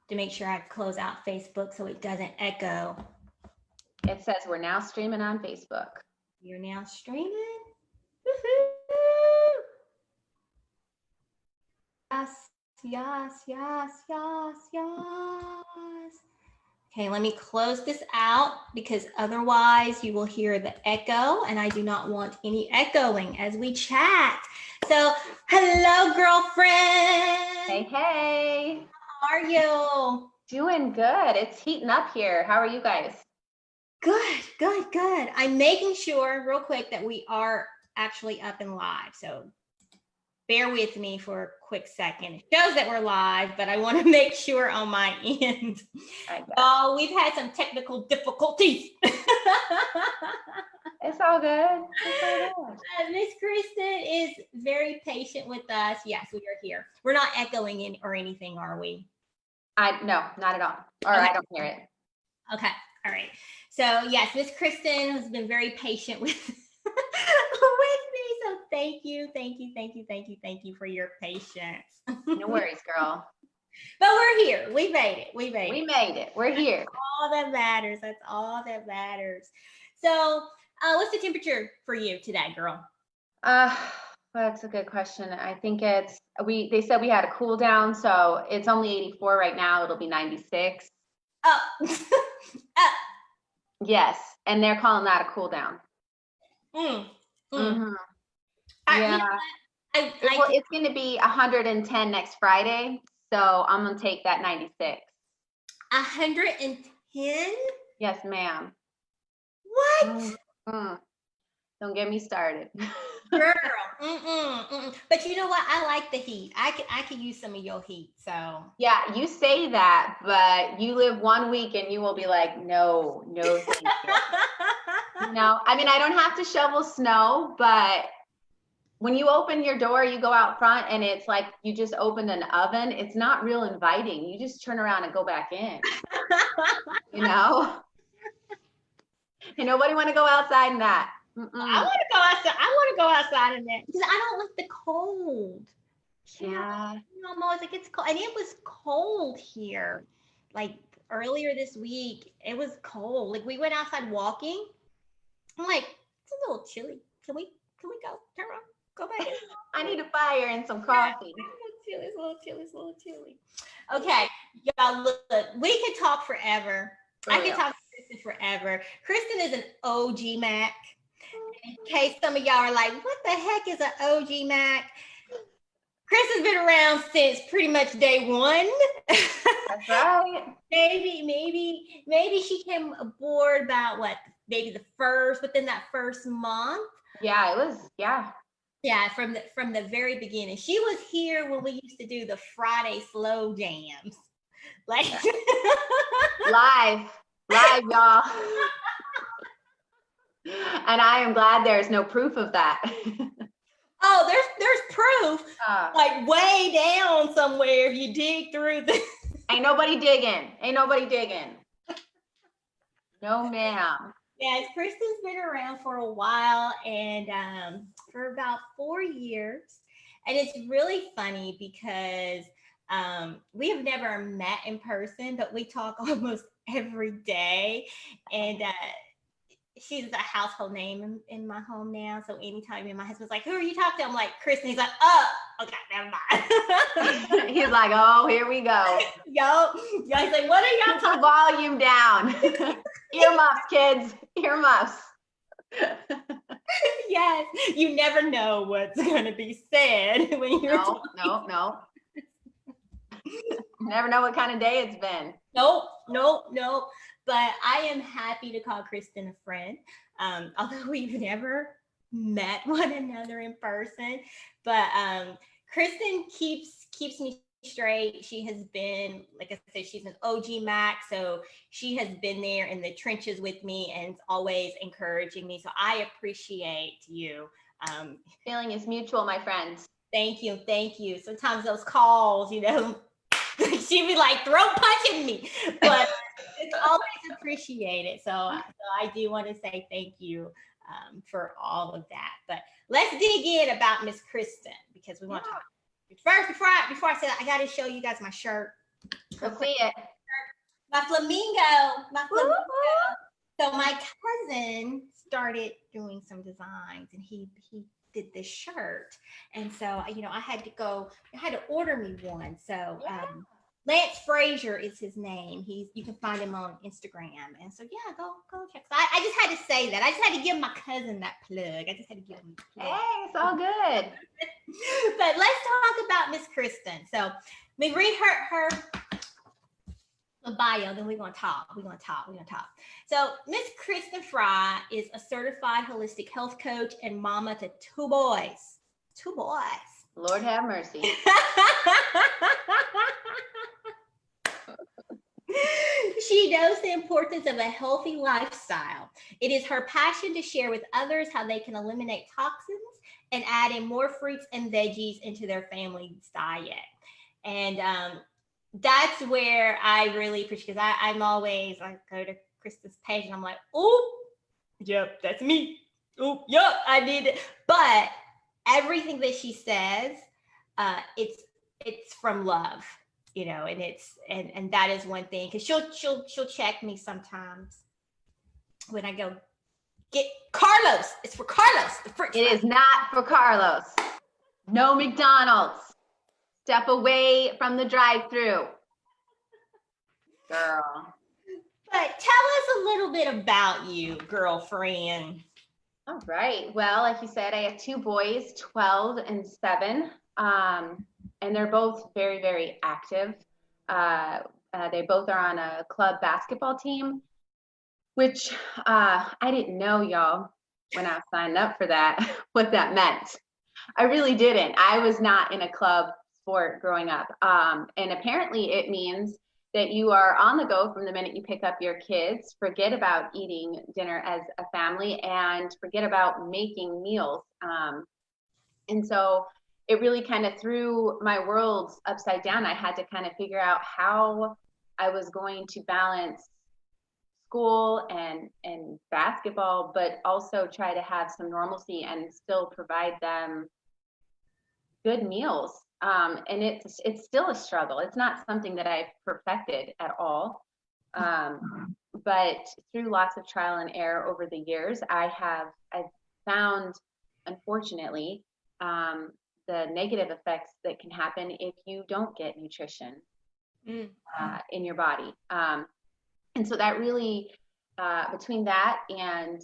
to make sure I close out Facebook so it doesn't echo. It says we're now streaming on Facebook. You're now streaming. Woohoo! Yes, yes, yes, yes, yes. Okay, let me close this out because otherwise you will hear the echo and I do not want any echoing as we chat. So, hello, girlfriend. Hey, hey. How are you? Doing good. It's heating up here. How are you guys? Good, good, good. I'm making sure real quick that we are actually up and live. So bear with me for a quick second. It shows that we're live, but I want to make sure on my end. Oh, we've had some technical difficulties. It's all good. It's all good. Miss Kristen is very patient with us. Yes, we are here. We're not echoing in or anything, are we? No, not at all. Or okay. I don't hear it. Okay. All right. So yes, Miss Kristen has been very patient with me. So thank you for your patience. No worries, girl. But we're here. We made it. We made it. We're here. That's all that matters. That's all that matters. So what's the temperature for you today, girl? That's a good question. I think they said we had a cool down, so it's only 84 right now. It'll be 96. Oh. Yes, and they're calling that a cool down. Mm-hmm. Yeah. It's going to be 110 next Friday, so I'm going to take that 96. 110? Yes, ma'am. What? Don't get me started. Girl. But you know what? I like the heat. I could use some of your heat. So yeah, you say that, but you live 1 week and you will be like, no. No, I mean, I don't have to shovel snow, but when you open your door, you go out front and it's like you just opened an oven. It's not real inviting. You just turn around and go back in. You know? And nobody want to go outside in that. I want to go outside. I want to go outside in that because I don't like the cold. Yeah. I'm always like, it's cold. And it was cold here. Like earlier this week, it was cold. Like we went outside walking. I'm like, it's a little chilly. Can we go? Turn around. Go back in. I need a fire and some coffee. It's a little chilly. Okay, y'all, look, we could talk forever. I could talk to Kristen forever. Kristen is an OG Mac. In case some of y'all are like, what the heck is an OG Mac? Kristen's been around since pretty much day one. That's right. Maybe she came aboard about maybe within that first month. Yeah, it was, yeah. Yeah, from the very beginning. She was here when we used to do the Friday slow jams. Like live, y'all. And I am glad there's no proof of that. Oh, there's proof. Like way down somewhere if you dig through the Ain't nobody digging. No, ma'am. Yes, Kristen's been around for a while and for about 4 years. And it's really funny because we have never met in person, but we talk almost every day. And she's a household name in my home now. So anytime my husband's like, who are you talking to? I'm like, Kristen. He's like, oh, okay, never mind. He's like, oh, here we go. Yo, he's like, what are y'all talking? Volume down. Earmuffs, kids. Earmuffs. Yes, you never know what's going to be said when you're No. Never know what kind of day it's been. Nope. But I am happy to call Kristen a friend, although we've never met one another in person. But Kristen keeps me straight. She has been, like I said, she's an OG Mac, so she has been there in the trenches with me and always encouraging me. So I appreciate you. Feeling is mutual, my friends. Thank you. Sometimes those calls, she'd be like throat punching me, but it's always appreciated. So I do want to say thank you for all of that. But let's dig in about Miss Kristen because we want to talk. First, before I say that, I got to show you guys my shirt. Let's see it. My flamingo. My Woo-hoo. flamingo. So my cousin started doing some designs, and he did this shirt, and so I had to go. I had to order me one. So Lance Frazier is his name. You can find him on Instagram, and so yeah, go check. So I just had to say that. I just had to give my cousin that plug. I just had to give him the plug. Hey, it's all good. But let's talk about Miss Kristen. So let me read her bio, then we're gonna talk. So Miss Kristen Frye is a certified holistic health coach and mama to two boys. Lord have mercy. She knows the importance of a healthy lifestyle. It is her passion to share with others how they can eliminate toxins and add in more fruits and veggies into their family's diet. And that's where I really appreciate, because I'm always, I go to Kristen's page and I'm like, oh, yep, that's me. Oh, yep, I did it. But everything that she says, it's from love, and it's and that is one thing, because she'll check me sometimes when I go get Carlos. It's for Carlos. It is not for Carlos. No McDonald's. Step away from the drive-through. Girl. But tell us a little bit about you, girlfriend. All right. Well, like you said, I have two boys, 12 and 7. And they're both very, very active. They both are on a club basketball team, which I didn't know, y'all, when I signed up for that, what that meant. I really didn't. I was not in a club sport growing up. And apparently it means that you are on the go from the minute you pick up your kids, forget about eating dinner as a family, and forget about making meals. And so it really kind of threw my world upside down. I had to kind of figure out how I was going to balance school and basketball, but also try to have some normalcy and still provide them good meals. And it's still a struggle. It's not something that I've perfected at all. But through lots of trial and error over the years, I've found, unfortunately, the negative effects that can happen if you don't get nutrition in your body. And so that really, between that and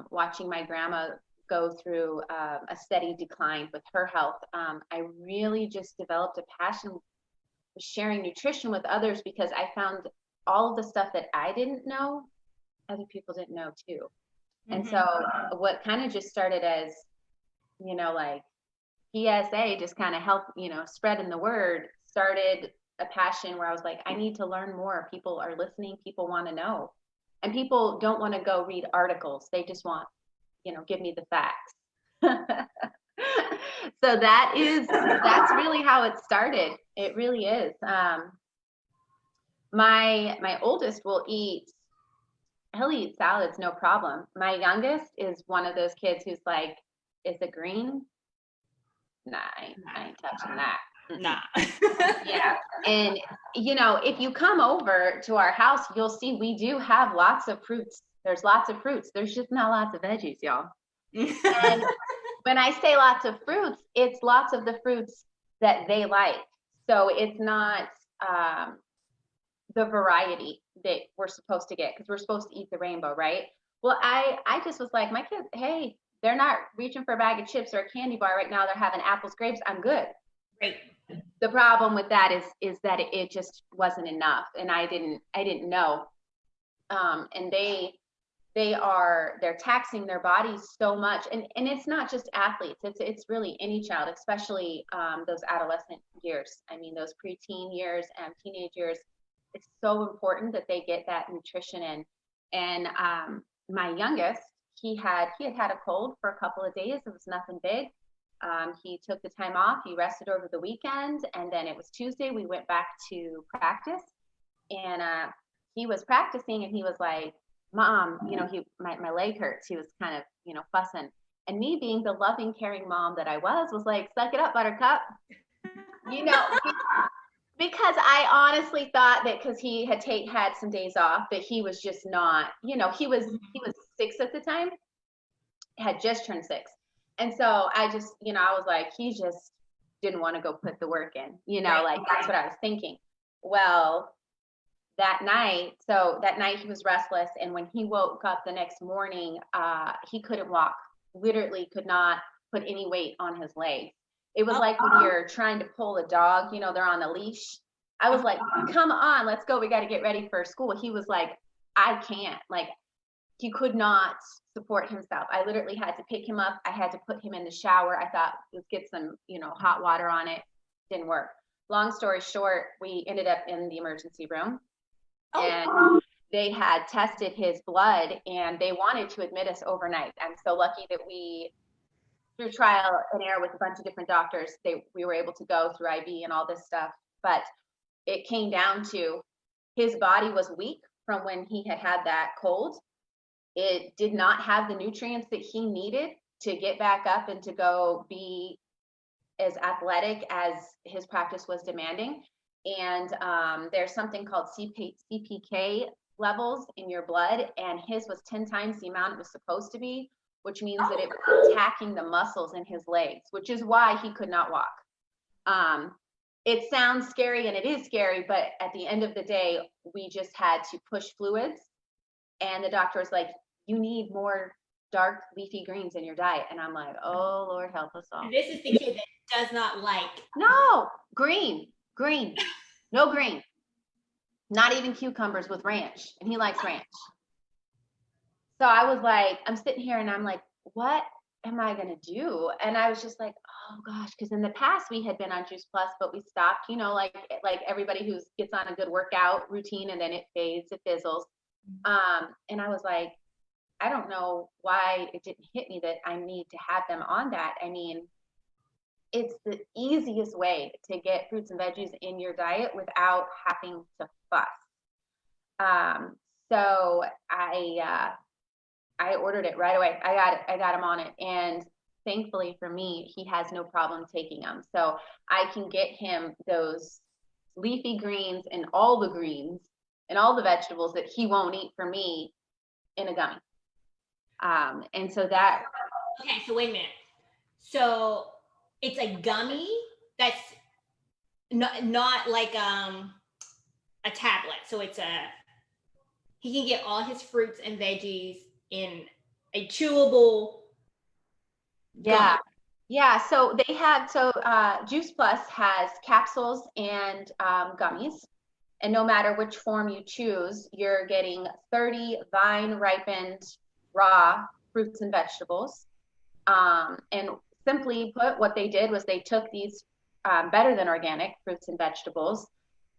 watching my grandma go through a steady decline with her health, I really just developed a passion for sharing nutrition with others, because I found all of the stuff that I didn't know, other people didn't know too. And so what kind of just started as, like PSA, just kind of help, spreading the word, started a passion where I was like, I need to learn more. People are listening. People want to know. And people don't want to go read articles. They just want, give me the facts. So that's really how it started. It really is. My oldest will he'll eat salads, no problem. My youngest is one of those kids who's like, is it green? Nah, I ain't touching that. Nah. Yeah. And, if you come over to our house, you'll see we do have lots of fruits. There's lots of fruits. There's just not lots of veggies, y'all. And when I say lots of fruits, it's lots of the fruits that they like. So it's not the variety that we're supposed to get, because we're supposed to eat the rainbow, right? Well, I just was like, my kids, hey, they're not reaching for a bag of chips or a candy bar right now. They're having apples, grapes. I'm good. Right. The problem with that is that it just wasn't enough, and I didn't know. And they're taxing their bodies so much, and it's not just athletes. It's really any child, especially those adolescent years. I mean, those preteen years and teenage years. It's so important that they get that nutrition in. And my youngest, he had a cold for a couple of days. It was nothing big. He took the time off. He rested over the weekend, and then it was Tuesday. We went back to practice, and he was practicing, and he was like, "Mom, my leg hurts." He was kind of, fussing, and me being the loving, caring mom that I was like, "Suck it up, Buttercup," because I honestly thought that because he had some days off, that he was just not, he was 6 at the time, had just turned 6. And so I just, I was like, he just didn't want to go put the work in, Right. like that's what I was thinking. Well, that night he was restless. And when he woke up the next morning, he couldn't walk, literally could not put any weight on his legs. It was like when you're trying to pull a dog, they're on a leash. I was like, come on, let's go. We got to get ready for school. He was like, I can't. Like, he could not support himself. I literally had to pick him up. I had to put him in the shower. I thought, let's get some, hot water on it. Didn't work. Long story short, we ended up in the emergency room. And they had tested his blood and they wanted to admit us overnight. I'm so lucky that we, through trial and error with a bunch of different doctors, we were able to go through IV and all this stuff. But it came down to his body was weak from when he had that cold. It did not have the nutrients that he needed to get back up and to go be as athletic as his practice was demanding. And there's something called CPK levels in your blood, and his was 10 times the amount it was supposed to be, which means that it was attacking the muscles in his legs, which is why he could not walk. It sounds scary, and it is scary, but at the end of the day, we just had to push fluids. And the doctor was like, you need more dark leafy greens in your diet. And I'm like, oh, Lord, help us all. And this is the kid that does not like. No, green, no green. Not even cucumbers with ranch. And he likes ranch. So I was like, I'm sitting here and I'm like, what am I going to do? And I was just like, oh gosh, because in the past we had been on Juice Plus, but we stopped, like everybody who gets on a good workout routine and then it fades, it fizzles. And I was like, I don't know why it didn't hit me that I need to have them on that. I mean, it's the easiest way to get fruits and veggies in your diet without having to fuss. So I ordered it right away. I got him on it, and thankfully for me, he has no problem taking them. So I can get him those leafy greens and all the greens and all the vegetables that he won't eat for me in a gummy. And so that. Okay, so wait a minute. So it's a gummy that's not like a tablet. So he can get all his fruits and veggies in a chewable gummy. Yeah. So they have, Juice Plus has capsules and gummies. And no matter which form you choose, you're getting 30 vine ripened raw fruits and vegetables. And simply put, what they did was they took these better than organic fruits and vegetables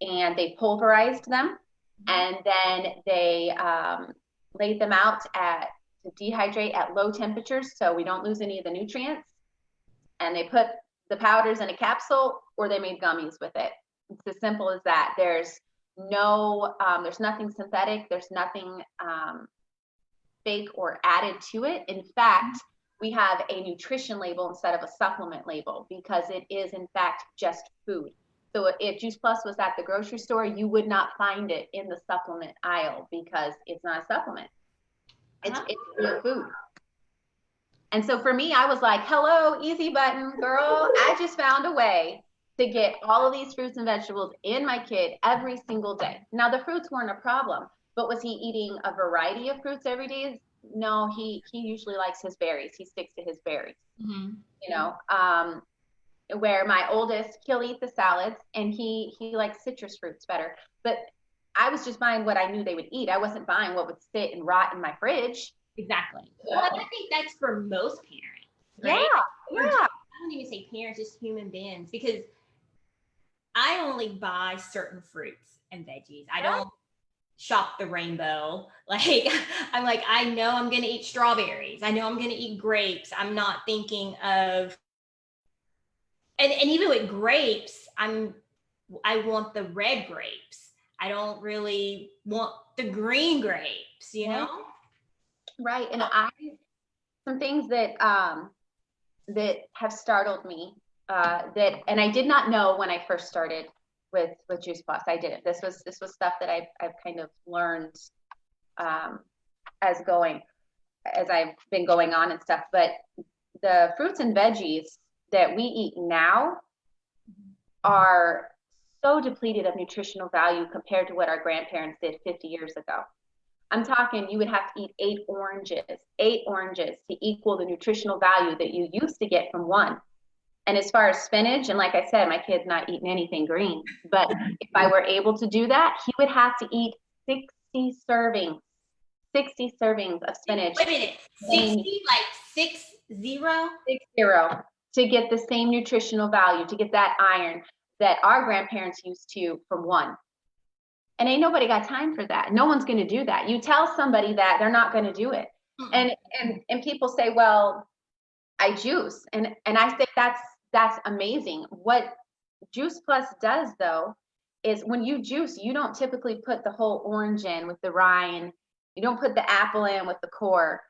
and they pulverized them, and then they laid them out to dehydrate at low temperatures so we don't lose any of the nutrients. And they put the powders in a capsule, or they made gummies with it. It's as simple as that. There's nothing synthetic. There's nothing fake or added to it. In fact, we have a nutrition label instead of a supplement label because it is in fact just food. So if Juice Plus was at the grocery store, you would not find it in the supplement aisle because it's not a supplement. It's real food. And so for me, I was like, hello, easy button, girl. I just found a way to get all of these fruits and vegetables in my kid every single day. Now, the fruits weren't a problem, but was he eating a variety of fruits every day? No, he usually likes his berries. He sticks to his berries. Mm-hmm. Where my oldest, he'll eat the salads and he likes citrus fruits better. But I was just buying what I knew they would eat. I wasn't buying what would sit and rot in my fridge. Exactly. Well, I think that's for most parents, right? Yeah. I don't even say parents, just human beings, because I only buy certain fruits and veggies. I don't shop the rainbow. Like, I'm like, I know I'm going to eat strawberries. I know I'm going to eat grapes. I'm not thinking of, and even with grapes, I want the red grapes. I don't really want the green grapes, you know? Right. And some things that have startled me, and I did not know when I first started with Juice Plus. I didn't. This was stuff that I've kind of learned as I've been going on and stuff. But the fruits and veggies that we eat now are so depleted of nutritional value compared to what our grandparents did 50 years ago. I'm talking, you would have to eat 8 oranges to equal the nutritional value that you used to get from one. And as far as spinach, and like I said, my kid's not eating anything green, but if I were able to do that, he would have to eat 60 servings of spinach. Wait a minute, 60, like 60? 60 to get the same nutritional value, to get that iron that our grandparents used to from one. And ain't nobody got time for that. No one's going to do that. You tell somebody that, they're not going to do it. And people say, well, I juice. And I say that's amazing. What Juice Plus does though is when you juice, you don't typically put the whole orange in with the rind. You don't put the apple in with the core.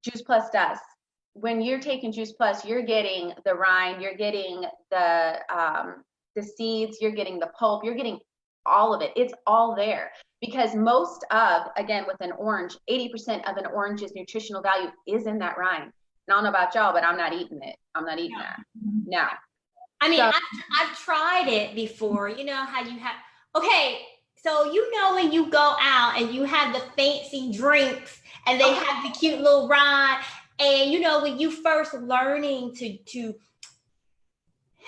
Juice Plus does. When you're taking Juice Plus, you're getting the rind, you're getting the seeds, you're getting the pulp, you're getting all of it. It's all there because again, with an orange, 80% of an orange's nutritional value is in that rind. And I don't know about y'all, but I'm not eating it. I'm not eating that. No. I mean, I've tried it before. You know how you have, okay, so when you go out and you have the fancy drinks and they have the cute little rind, and when you first learning to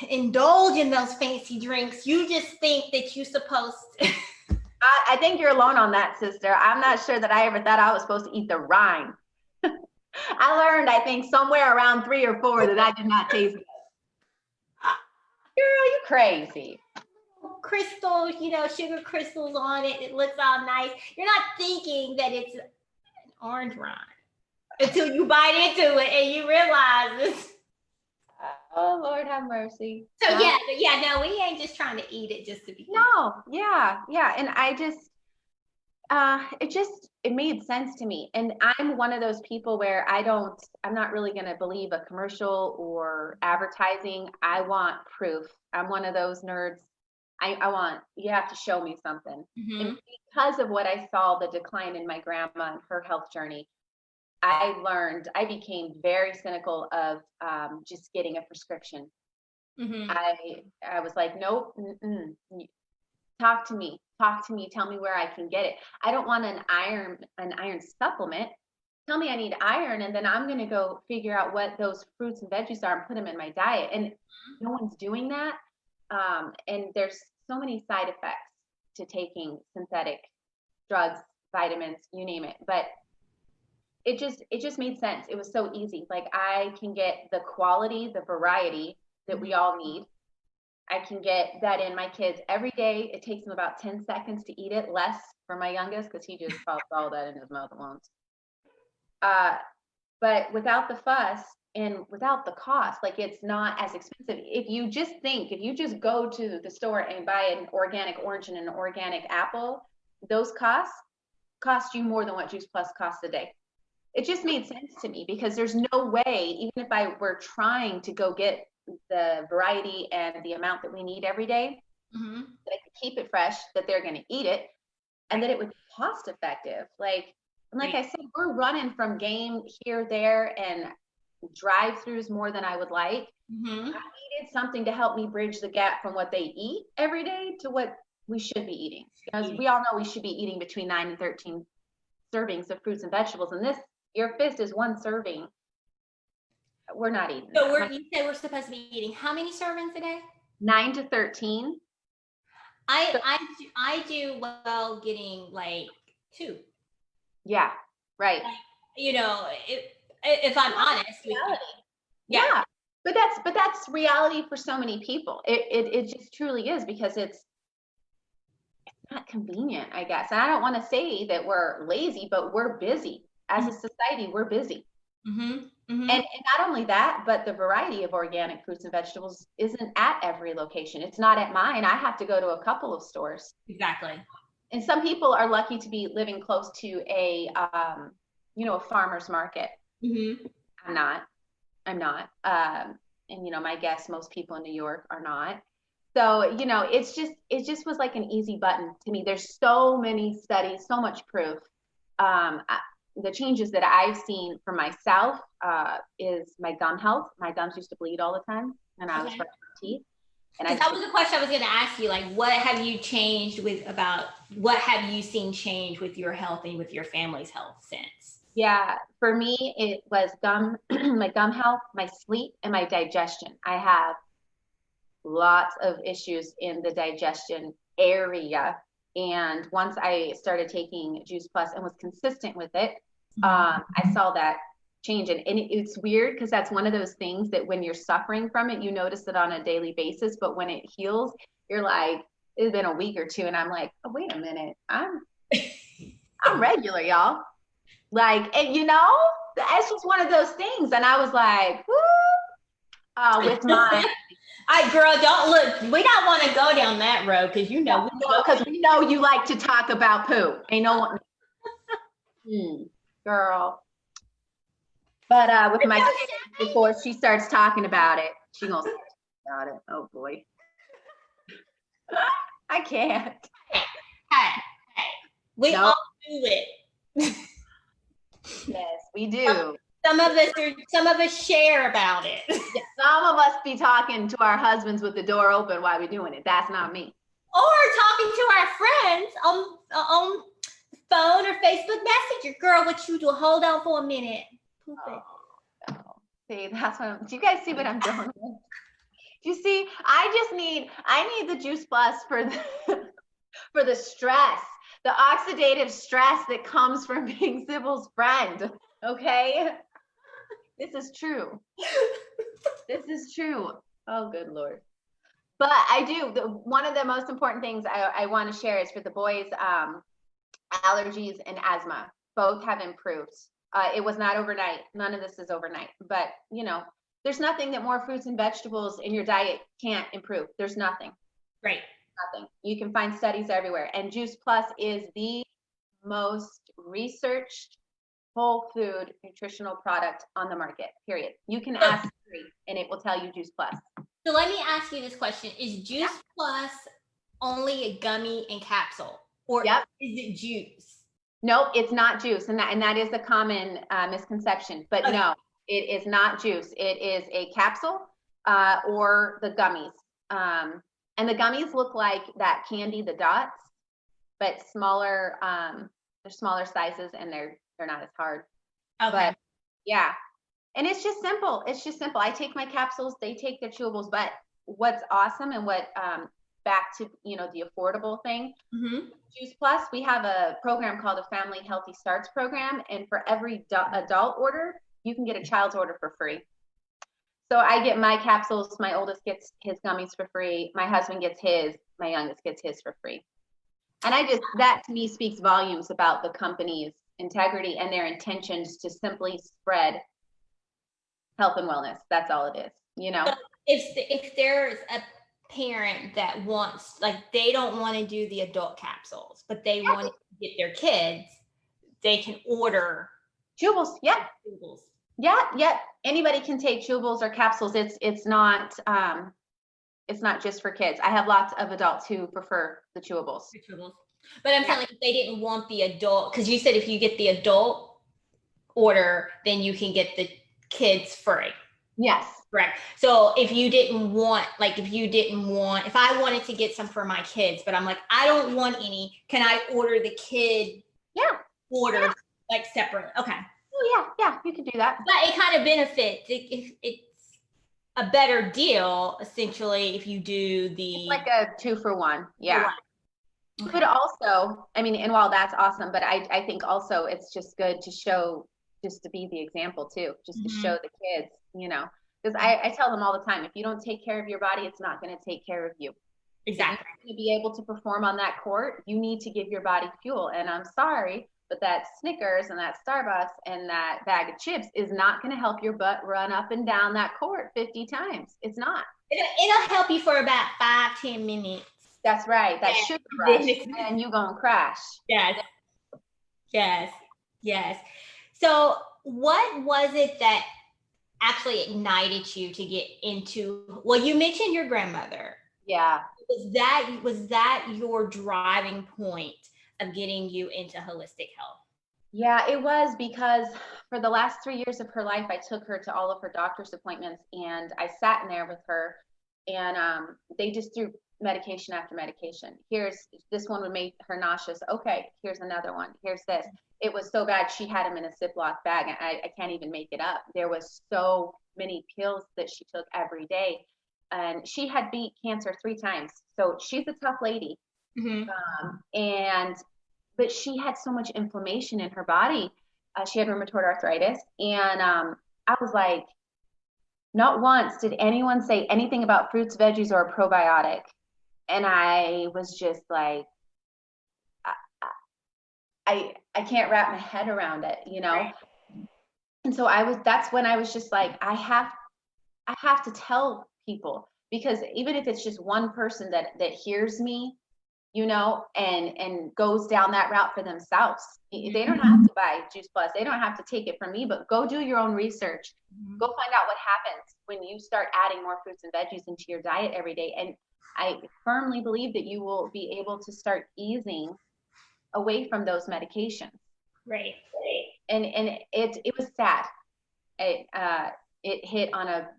indulge in those fancy drinks, you just think that you're supposed to. I think you're alone on that, sister. I'm not sure that I ever thought I was supposed to eat the rind. I learned, I think, somewhere around 3 or 4 that I did not taste it. Girl, you crazy. Crystals, sugar crystals on it. It looks all nice. You're not thinking that it's an orange rind until you bite into it and you realize this. Oh, Lord have mercy. So no, we ain't just trying to eat it just to be. No, yeah. And I just, it made sense to me. And I'm one of those people where I'm not really going to believe a commercial or advertising. I want proof. I'm one of those nerds. You have to show me something. Mm-hmm. And because of what I saw, the decline in my grandma and her health journey, I became very cynical of just getting a prescription. Mm-hmm. I was like, nope, talk to me, tell me where I can get it. I don't want an iron supplement. Tell me I need iron, and then I'm going to go figure out what those fruits and veggies are and put them in my diet. And no one's doing that. And there's so many side effects to taking synthetic drugs, vitamins, you name it. But it just made sense. It was so easy. Like I can get the quality, the variety that we all need. I can get that in my kids every day. It takes them about 10 seconds to eat it, less for my youngest because he just pops all that in his mouth at once. But without the fuss and without the cost, like it's not as expensive. If you just go to the store and buy an organic orange and an organic apple, those cost you more than what Juice Plus costs a day. It just made sense to me because there's no way, even if I were trying to go get the variety and the amount that we need every day, mm-hmm. that I could keep it fresh, that they're going to eat it, and that it would be cost effective. Like I said, we're running from game here, there, and drive-throughs more than I would like. Mm-hmm. I needed something to help me bridge the gap from what they eat every day to what we should be eating. Because we all know we should be eating between 9 and 13 servings of fruits and vegetables, and your fist is one serving. We're not eating. So you say we're supposed to be eating how many servings a day? 9 to 13. I do well getting like 2. Yeah, right. Like, if I'm honest. Reality. Yeah. But that's reality for so many people. It just truly is because it's not convenient, I guess. And I don't want to say that we're lazy, but we're busy. As a society, we're busy. Mm-hmm. Mm-hmm. And not only that, but the variety of organic fruits and vegetables isn't at every location. It's not at mine. I have to go to a couple of stores. Exactly. And some people are lucky to be living close to a farmer's market. Mm-hmm. I'm not. And my guess, most people in New York are not. So, you know, it just was like an easy button to me. There's so many studies, so much proof. The changes that I've seen for myself is my gum health. My gums used to bleed all the time, and I was brushing my teeth. And that was the question I was going to ask you. Like, what have you changed what have you seen change with your health and with your family's health since? Yeah, for me, it was my gum health, my sleep, and my digestion. I have lots of issues in the digestion area. And once I started taking Juice Plus and was consistent with it, I saw that change. And it's weird because that's one of those things that when you're suffering from it, you notice it on a daily basis. But when it heals, you're like, it's been a week or two. And I'm like, oh, wait a minute. I'm regular, y'all. Like, and you know, it's just one of those things. And I was like, woo, with my. Girl, don't look. We don't want to go down that road because we know you like to talk about poo. Ain't no one. Girl. But with my kid, before she starts talking about it, she gonna start talking about it. Oh boy. I can't. Hey. We all do it. Yes, we do. Some of us share about it. Some of us be talking to our husbands with the door open while we're doing it. That's not me. Or talking to our friends on phone or Facebook Messenger. Girl, what you do? Hold on for a minute. No. See, do you guys see what I'm doing? Do you see? I need the Juice Plus for the stress, the oxidative stress that comes from being Sybil's friend. Okay? This is true. This is true. Oh, good Lord. But I do. One of the most important things I want to share is for the boys, allergies and asthma. Both have improved. It was not overnight. None of this is overnight. But, you know, there's nothing that more fruits and vegetables in your diet can't improve. There's nothing. Right. Nothing. You can find studies everywhere. And Juice Plus is the most researched whole food nutritional product on the market, period. You can ask Siri and it will tell you Juice Plus. So let me ask you this question. Is Juice Plus only a gummy and capsule? Or is it juice? Nope, it's not juice. And that is a common misconception. But no, it is not juice. It is a capsule or the gummies. And the gummies look like that candy, the dots, but smaller, they're smaller sizes and they're not as hard. Okay. But yeah. And it's just simple. It's just simple. I take my capsules, they take their chewables. But what's awesome and what back to, you know, the affordable thing, Juice Plus, we have a program called a Family Healthy Starts program. And for every adult order, you can get a child's order for free. So I get my capsules, my oldest gets his gummies for free, my husband gets his, my youngest gets his for free. And that to me speaks volumes about the company's integrity and their intentions to simply spread health and wellness. That's all it is, you know. So if there's a parent that wants, like, they don't want to do the adult capsules, but they want to get their kids, they can order chewables. Yeah. Chewables. Yeah. Anybody can take chewables or capsules. It's not just for kids. I have lots of adults who prefer the chewables. But I'm saying, like, if they didn't want the adult, because you said if you get the adult order, then you can get the kids free. Yes. Correct. So if I wanted to get some for my kids, but I'm like, I don't want any, can I order the kid order like separate? Okay. Oh yeah, you can do that. But it kind of benefits. It's a better deal, essentially, if you do it's like a 2-for-1. Yeah. Okay. But also, I mean, and while that's awesome, but I think also it's just good to show, just to be the example too, just to show the kids, you know, because I tell them all the time, if you don't take care of your body, it's not going to take care of you. Exactly. To be able to perform on that court, you need to give your body fuel. And I'm sorry, but that Snickers and that Starbucks and that bag of chips is not going to help your butt run up and down that court 50 times. It's not. It'll help you for about 5-10 minutes. That's right. That sugar rush, and you're going to crash. Yes. So what was it that actually ignited you to get into, well, you mentioned your grandmother. Yeah. Was that your driving point of getting you into holistic health? Yeah, it was, because for the last 3 years of her life, I took her to all of her doctor's appointments, and I sat in there with her, and they just threw medication after medication. Here's this one would make her nauseous. Okay, here's another one. Here's this. It was so bad she had them in a Ziploc bag. I can't even make it up. There was so many pills that she took every day, and she had beat cancer 3 times. So she's a tough lady. Mm-hmm. And but she had so much inflammation in her body. She had rheumatoid arthritis, and I was like, not once did anyone say anything about fruits, veggies, or a probiotic. And I was just like, I can't wrap my head around it, you know. Right. And so that's when I was just like, I have to tell people, because even if it's just one person that hears me, you know, and goes down that route for themselves. They don't have to buy Juice Plus. They don't have to take it from me, but go do your own research. Go find out what happens when you start adding more fruits and veggies into your diet every day. And I firmly believe that you will be able to start easing away from those medications. Right. And it was sad. It hit on a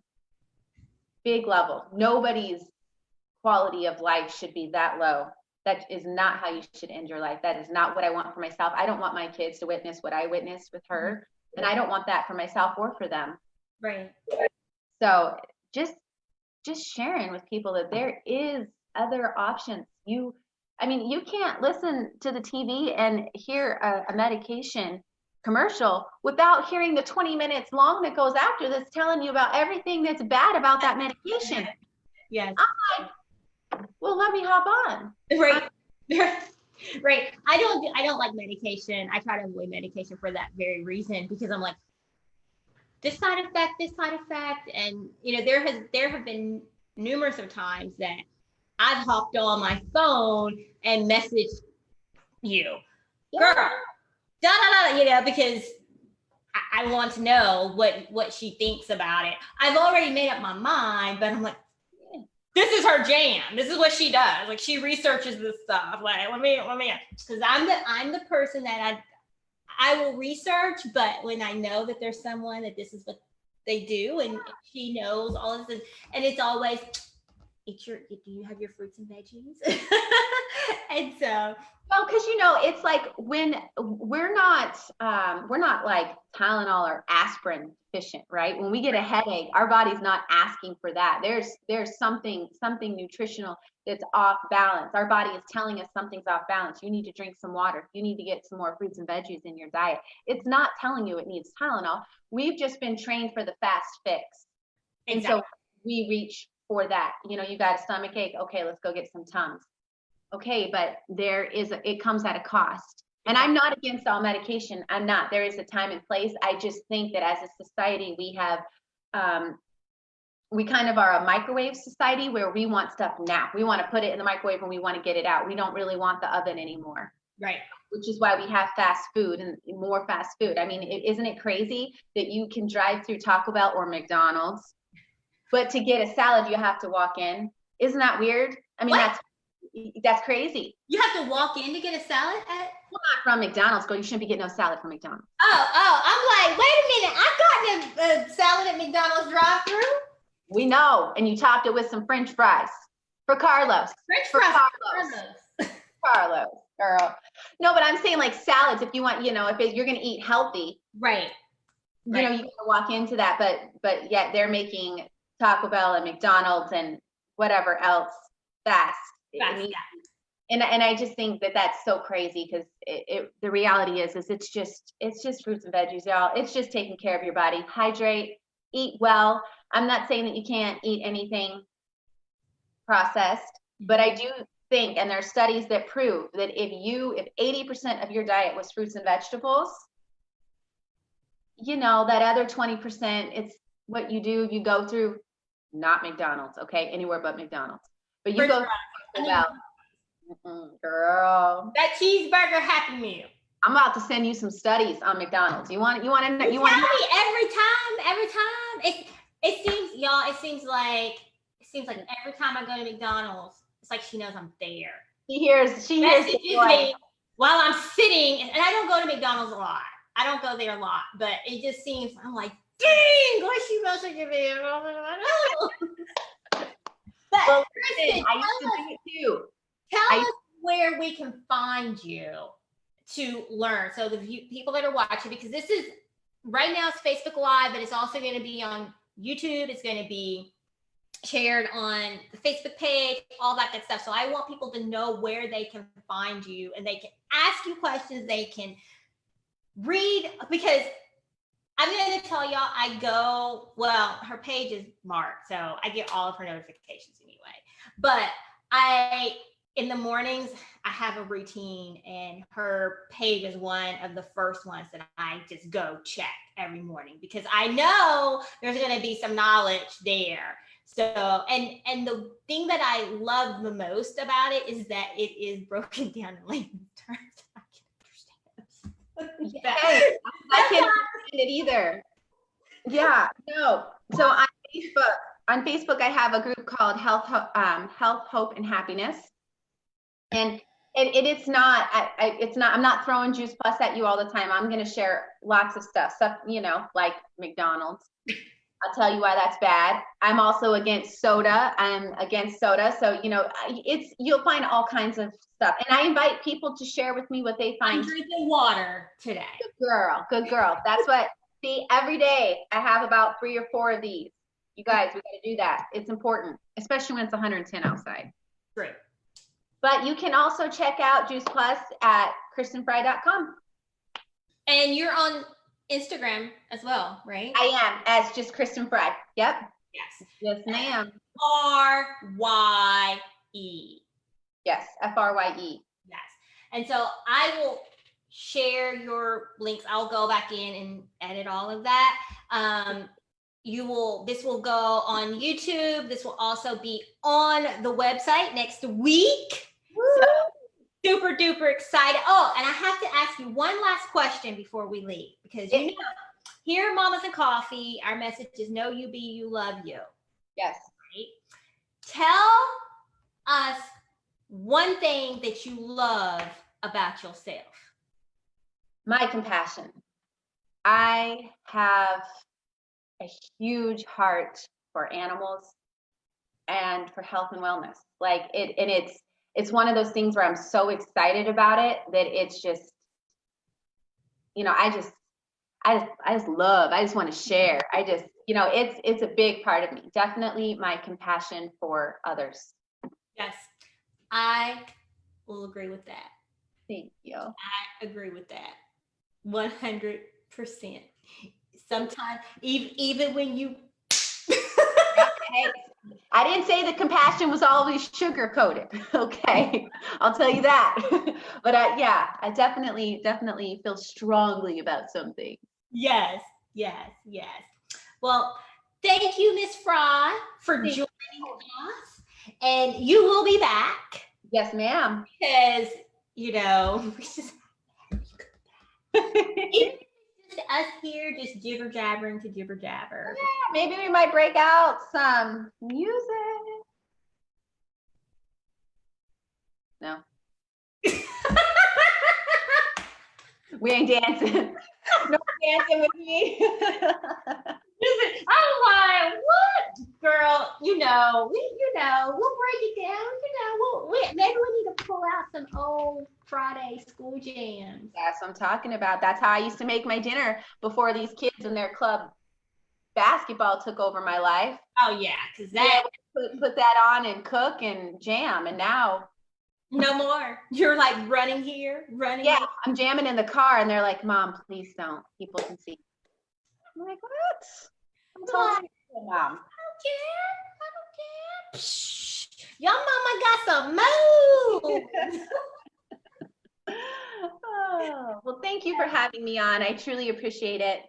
big level. Nobody's quality of life should be that low. That is not how you should end your life. That is not what I want for myself. I don't want my kids to witness what I witnessed with her. And I don't want that for myself or for them. Right. So just sharing with people that there is other options. You can't listen to the TV and hear a medication commercial without hearing the 20 minutes long that goes after that's telling you about everything that's bad about that medication. Yes. I'm like, well, let me hop on. Right. Right. I don't like medication. I try to avoid medication for that very reason, because I'm like, this side effect. And there have been numerous of times that I've hopped on my phone and messaged you, girl, da da da, because I want to know what she thinks about it. I've already made up my mind, but I'm like, this is her jam. This is what she does. Like, she researches this stuff. Like, let me, because I'm the person that I will research, but when I know that there's someone that this is what they do, and she knows all this, and it's always, do you have your fruits and veggies? And so, well, because it's like when we're not like Tylenol or aspirin deficient, right? When we get a headache, our body's not asking for that. There's something nutritional that's off balance. Our body is telling us something's off balance. You need to drink some water. You need to get some more fruits and veggies in your diet. It's not telling you it needs Tylenol. We've just been trained for the fast fix. And so we reach for that. You got a stomach ache. Okay, let's go get some Tums. Okay, but it comes at a cost. And I'm not against all medication. I'm not. There is a time and place. I just think that as a society, we kind of are a microwave society where we want stuff now. We want to put it in the microwave and we want to get it out. We don't really want the oven anymore. Right. Which is why we have fast food and more fast food. I mean, isn't it crazy that you can drive through Taco Bell or McDonald's, but to get a salad, you have to walk in? Isn't that weird? I mean, that's crazy. You have to walk in to get a salad Well, not from McDonald's, girl. You shouldn't be getting no salad from McDonald's. Oh, I'm like, wait a minute. I've gotten a salad at McDonald's drive-thru. We know. And you topped it with some French fries for Carlos. Carlos, girl. No, but I'm saying like salads, if you want, if you're going to eat healthy. Right. You can walk into that, but yet they're making Taco Bell and McDonald's and whatever else fast. And I just think that that's so crazy, because the reality is it's just fruits and veggies, y'all. It's just taking care of your body. Hydrate, eat well. I'm not saying that you can't eat anything processed, but I do think, and there are studies that prove that if 80% of your diet was fruits and vegetables, that other 20%, it's what you do. You go through, not McDonald's, okay, anywhere but McDonald's, but you go girl, that cheeseburger Happy Meal. I'm about to send you some studies on McDonald's. You want to tell me every time. It seems, y'all, it seems like seems like every time I go to McDonald's, it's like she knows I'm there. She hears Messages the voice. me while I'm sitting, and I don't go to McDonald's a lot. I don't go there a lot, but it just seems, I'm like, dang, why she messaging me? But Well, Kristen, I used to do it too. tell us where we can find you to learn. So the people that are watching, because this is right now it's Facebook Live, but it's also going to be on YouTube. It's going to be shared on the Facebook page, all that good stuff. So I want people to know where they can find you, and they can ask you questions. They can read, because I'm going to tell y'all, her page is marked, so I get all of her notifications anyway. But in the mornings, I have a routine, and her page is one of the first ones that I just go check every morning, because I know there's going to be some knowledge there. So, and the thing that I love the most about it is that it is broken down in layman's terms. I can understand. Hey, I can't understand it either. Yeah, no. So on Facebook, I have a group called Health, Hope, and Happiness. And it's not, I'm not throwing Juice Plus at you all the time. I'm going to share lots of stuff, like McDonald's. I'll tell you why that's bad. I'm also against soda. I'm against soda. So, you'll find all kinds of stuff. And I invite people to share with me what they find. I'm drinking water today. Good girl. That's what, see, every day I have about 3 or 4 of these. You guys, we got to do that. It's important, especially when it's 110 outside. Great. But you can also check out Juice Plus at KristenFrye.com. And you're on Instagram as well, right? I am, as just Kristen Frye. Yep. Yes, ma'am. Frye. Yes, Frye. Yes. And so I will share your links. I'll go back in and edit all of that. This will go on YouTube. This will also be on the website next week. Woo! So super duper excited. Oh, and I have to ask you one last question before we leave, because here, Mamas and Coffee, our message is know you, be you, love you. Yes. Right? Tell us one thing that you love about yourself. My compassion. I have a huge heart for animals and for health and wellness. It's one of those things where I'm so excited about it that it's just, I just want to share. It's a big part of me. Definitely my compassion for others. Yes, I will agree with that. Thank you. I agree with that 100%. Sometimes, even when you... Hey, I didn't say the compassion was always sugar coated. Okay, I'll tell you that. But I definitely feel strongly about something. Yes. Well, thank you, Miss Frye, for joining us, and you will be back. Yes, ma'am. Because we just us here just jibber jabbering to jibber jabber. Yeah, maybe we might break out some music. No. We ain't dancing. No dancing with me. Listen, I'm like, what, girl? We'll break it down. Maybe we need to pull out some old Friday school jams. That's what I'm talking about. That's how I used to make my dinner before these kids and their club basketball took over my life. Oh yeah, because that put that on and cook and jam, and now no more. You're like running here. Yeah, I'm jamming in the car, and they're like, "Mom, please don't. People can see." I'm like, "What?" I'm telling you, Mom. I don't care. Psh, your mama got some moves. Oh, well, thank you for having me on. I truly appreciate it.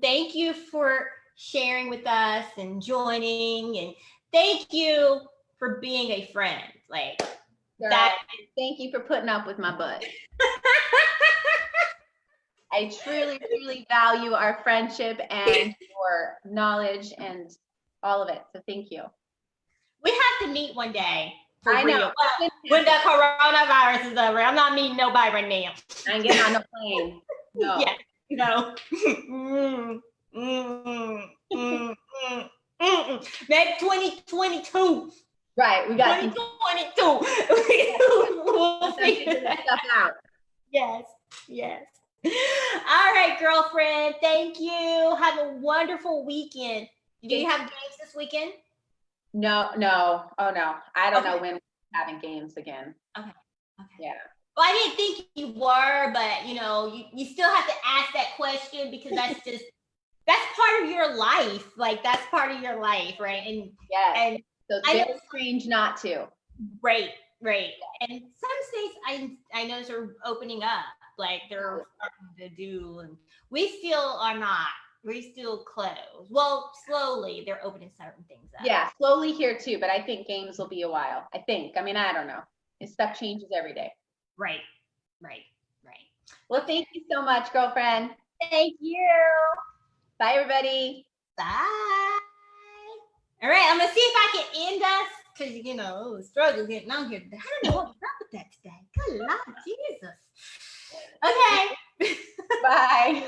Thank you for sharing with us and joining, and thank you for being a friend. Girl, thank you for putting up with my butt. I truly, truly value our friendship and your knowledge and all of it. So thank you. We have to meet one day for I real. know. Well, when the coronavirus is over, I'm not meeting nobody right now. I ain't getting on no plane. No. Yeah, no. Maybe 2022. Right. We got some 2022. We'll figure that stuff out. Yes, yes. All right, girlfriend. Thank you. Have a wonderful weekend. Do you have games this weekend? No. Oh no. I don't know when we're having games again. Okay. Yeah. Well, I didn't think you were, but you still have to ask that question because that's part of your life. Like that's part of your life, right? And and so it's very strange not to. Right. And some states I know are opening up, like they're starting to do, and we still are not. We're still closed. Well, slowly they're opening certain things up. Yeah, slowly here too, but I think games will be a while. I think. I mean, I don't know. This stuff changes every day. Right. Well, thank you so much, girlfriend. Thank you. Bye, everybody. Bye. All right, I'm gonna see if I can end us because struggle getting on here. I don't know what's up with that today. Good Lord, Jesus. Okay. Bye.